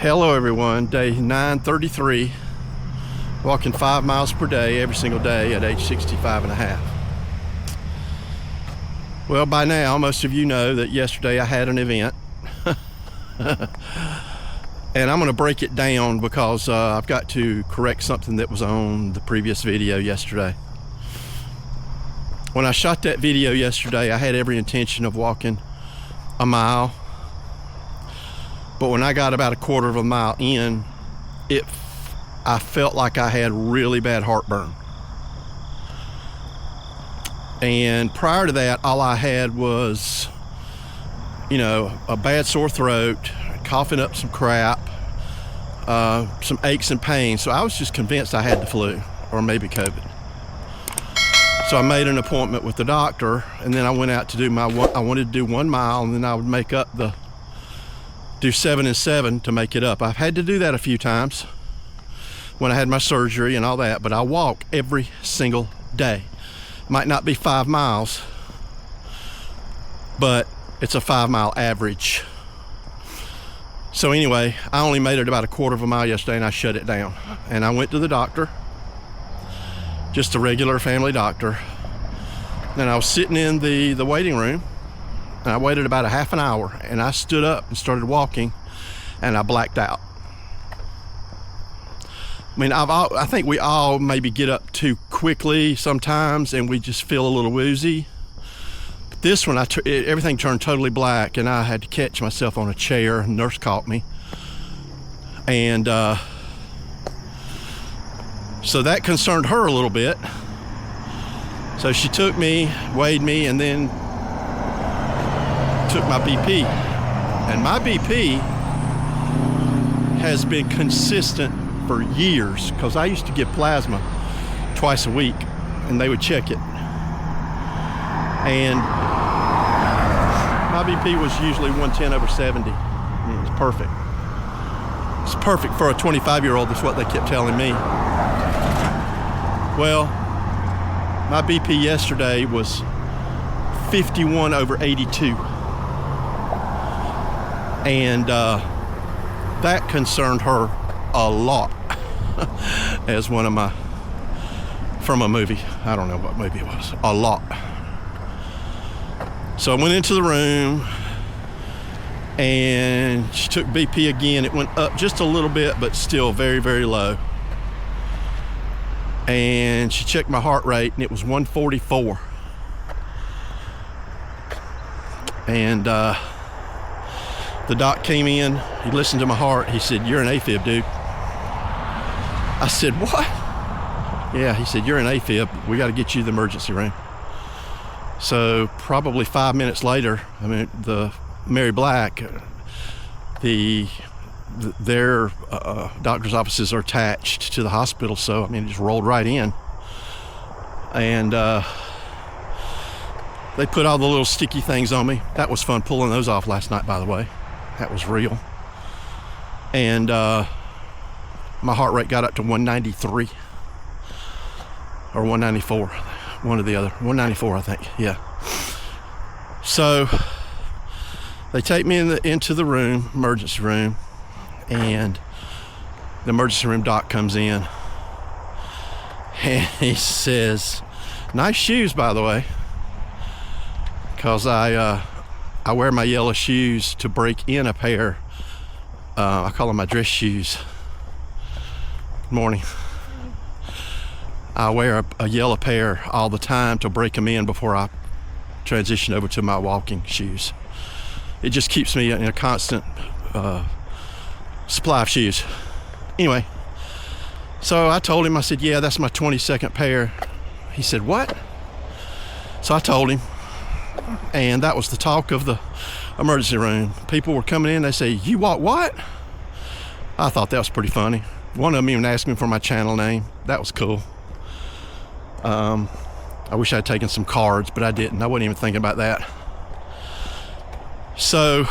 Hello everyone, day 933, walking 5 miles per day every single day at age 65 and a half. Well, by now most of you know that yesterday I had an event and I'm going to break it down because I've got to correct something that was on the previous video yesterday. When I shot that video yesterday, I had every intention of walking a mile. But when I got about a quarter of a mile in, I felt like I had really bad heartburn. And prior to that, all I had was, a bad sore throat, coughing up some crap, some aches and pains. So I was just convinced I had the flu or maybe COVID. So I made an appointment with the doctor, and then I went out to I wanted to do 1 mile, and then I would do 7 and 7 to make it up. I've had to do that a few times when I had my surgery and all that, but I walk every single day. Might not be 5 miles, but it's a 5 mile average. So anyway, I only made it about a quarter of a mile yesterday, and I shut it down. And I went to the doctor, just a regular family doctor. And I was sitting in the waiting room, and I waited about a half an hour, and I stood up and started walking, and I blacked out. I mean, I think we all maybe get up too quickly sometimes, and we just feel a little woozy. But this one, everything turned totally black, and I had to catch myself on a chair. A nurse caught me. And so that concerned her a little bit. So she took me, weighed me, and then took my BP, and my BP has been consistent for years because I used to give plasma twice a week, and they would check it, and my BP was usually 110/70. It's perfect. It's perfect for a 25-year-old. That's what they kept telling me. Well, my BP yesterday was 51/82. And that concerned her a lot as from a movie. I don't know what movie it was. A lot. So I went into the room, and she took BP again. It went up just a little bit, but still very, very low. And she checked my heart rate, and it was 144. And the doc came in, he listened to my heart, he said, "You're an AFib, dude." I said, "What?" "Yeah," he said, "You're an AFib. We got to get you to the emergency room." So probably 5 minutes later, the Mary Black, their doctor's offices are attached to the hospital, so it just rolled right in. And they put all the little sticky things on me. That was fun pulling those off last night, by the way. That was real. And my heart rate got up to 193 or 194, one or the other. 194, I think. Yeah. So they take me into the room, emergency room, and the emergency room doc comes in, and he says, "Nice shoes, by the way," because I wear my yellow shoes to break in a pair. I call them my dress shoes. Good morning. I wear a yellow pair all the time to break them in before I transition over to my walking shoes. It just keeps me in a constant supply of shoes. Anyway, so I told him, I said, "Yeah, that's my 22nd pair." He said, "What?" So I told him. And that was the talk of the emergency room. People were coming in, they say, "You walk what?" I thought that was pretty funny. One of them even asked me for my channel name. That was cool. I wish I'd taken some cards, but I didn't. I wasn't even thinking about that. So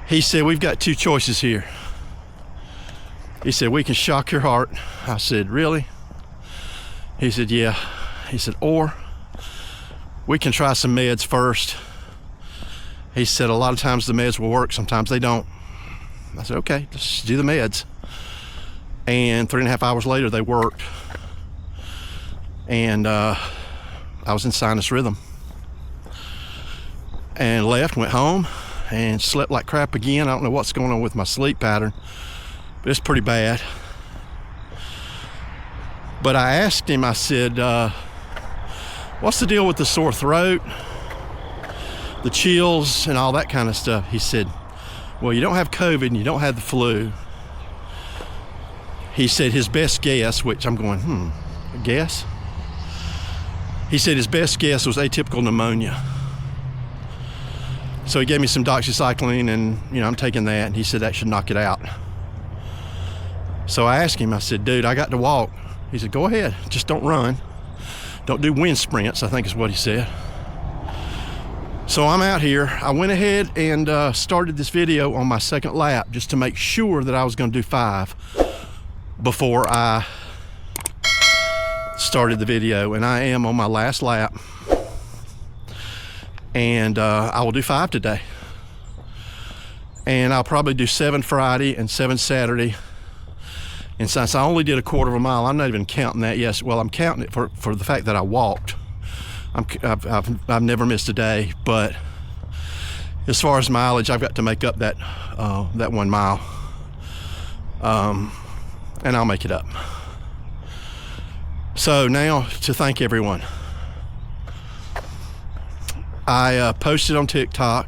he said, "We've got two choices here." He said, "We can shock your heart." I said, "Really?" He said, "Yeah." He said, "Or we can try some meds first." He said, "A lot of times the meds will work, sometimes they don't." I said, okay, just do the meds. And 3.5 hours later, they worked. And I was in sinus rhythm. And left, went home, and slept like crap again. I don't know what's going on with my sleep pattern, but it's pretty bad. But I asked him, I said, what's the deal with the sore throat, the chills, and all that kind of stuff? He said, well, you don't have COVID and you don't have the flu. He said his best guess, which I'm going, guess? He said his best guess was atypical pneumonia. So he gave me some doxycycline, and I'm taking that, and he said that should knock it out. So I asked him, I said, dude, I got to walk. He said, go ahead, just don't run. Don't do wind sprints, I think is what he said. So I'm out here. I went ahead and started this video on my second lap just to make sure that I was going to do 5 before I started the video, and I am on my last lap. And I will do 5 today. And I'll probably do 7 Friday and 7 Saturday. And since I only did a 1/4 mile, I'm not even counting that. Yes, well, I'm counting it for the fact that I walked. I've never missed a day, but as far as mileage, I've got to make up that 1 mile, and I'll make it up. So now to thank everyone. I posted on TikTok,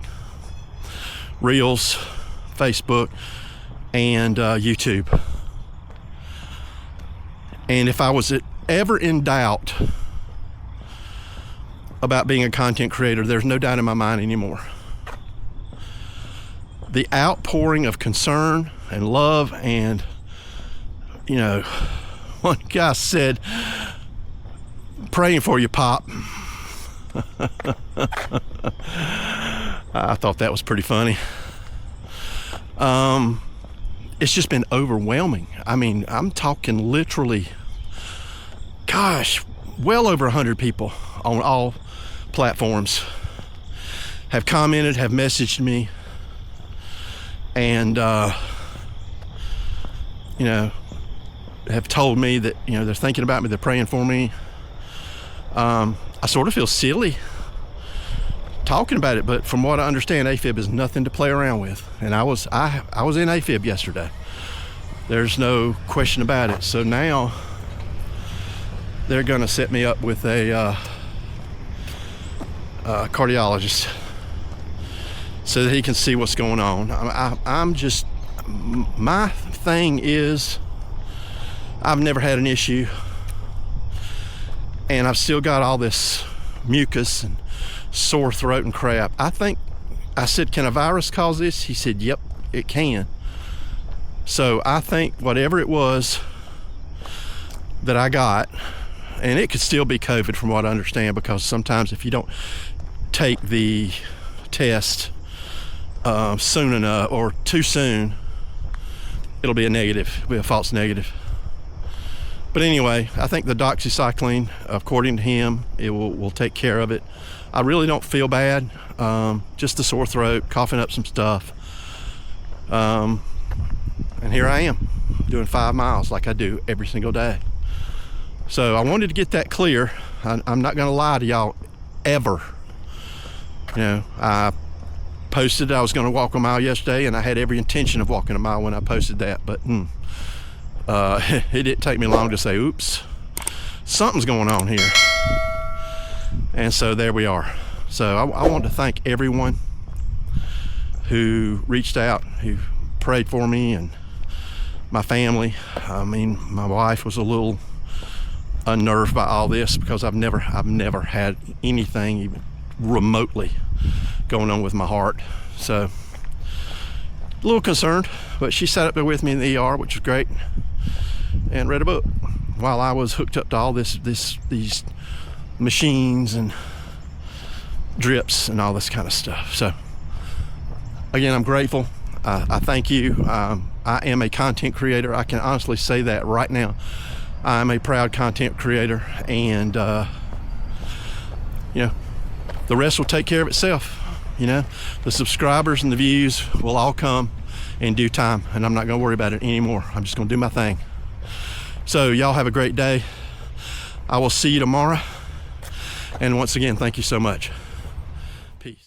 Reels, Facebook, and YouTube. And if I was ever in doubt about being a content creator, there's no doubt in my mind anymore. The outpouring of concern and love, and one guy said, praying for you, Pop. I thought that was pretty funny. It's just been overwhelming. I mean, I'm talking literally, gosh, well over 100 people on all platforms have commented, have messaged me, and have told me that they're thinking about me, they're praying for me. I sort of feel silly talking about it, but from what I understand, AFib is nothing to play around with, and I was in AFib yesterday. There's no question about it. So now they're going to set me up with a cardiologist so that he can see what's going on. I'm just, my thing is, I've never had an issue, and I've still got all this mucus and sore throat and crap. I said, can a virus cause this? He said, yep, it can. So I think whatever it was that I got, and it could still be COVID from what I understand, because sometimes if you don't take the test soon enough or too soon, it'll be a negative, it'll be a false negative. But anyway, I think the doxycycline, according to him, it will take care of it. I really don't feel bad, just the sore throat, coughing up some stuff. And here I am doing 5 miles like I do every single day. So I wanted to get that clear. I'm not going to lie to y'all ever. I posted I was going to walk a mile yesterday, and I had every intention of walking a mile when I posted that, but it didn't take me long to say, oops, something's going on here. And so there we are. So I want to thank everyone who reached out, who prayed for me, and my family. I mean, my wife was a little unnerved by all this, because I've never had anything even remotely going on with my heart. So a little concerned, but she sat up there with me in the ER, which was great, and read a book while I was hooked up to all these machines and drips and all this kind of stuff. So again, I'm grateful. I thank you. I am a content creator. I can honestly say that right now. I'm a proud content creator, and the rest will take care of itself. The subscribers and the views will all come in due time, and I'm not gonna worry about it anymore. I'm just gonna do my thing. So y'all have a great day. I will see you tomorrow. And once again, thank you so much. Peace.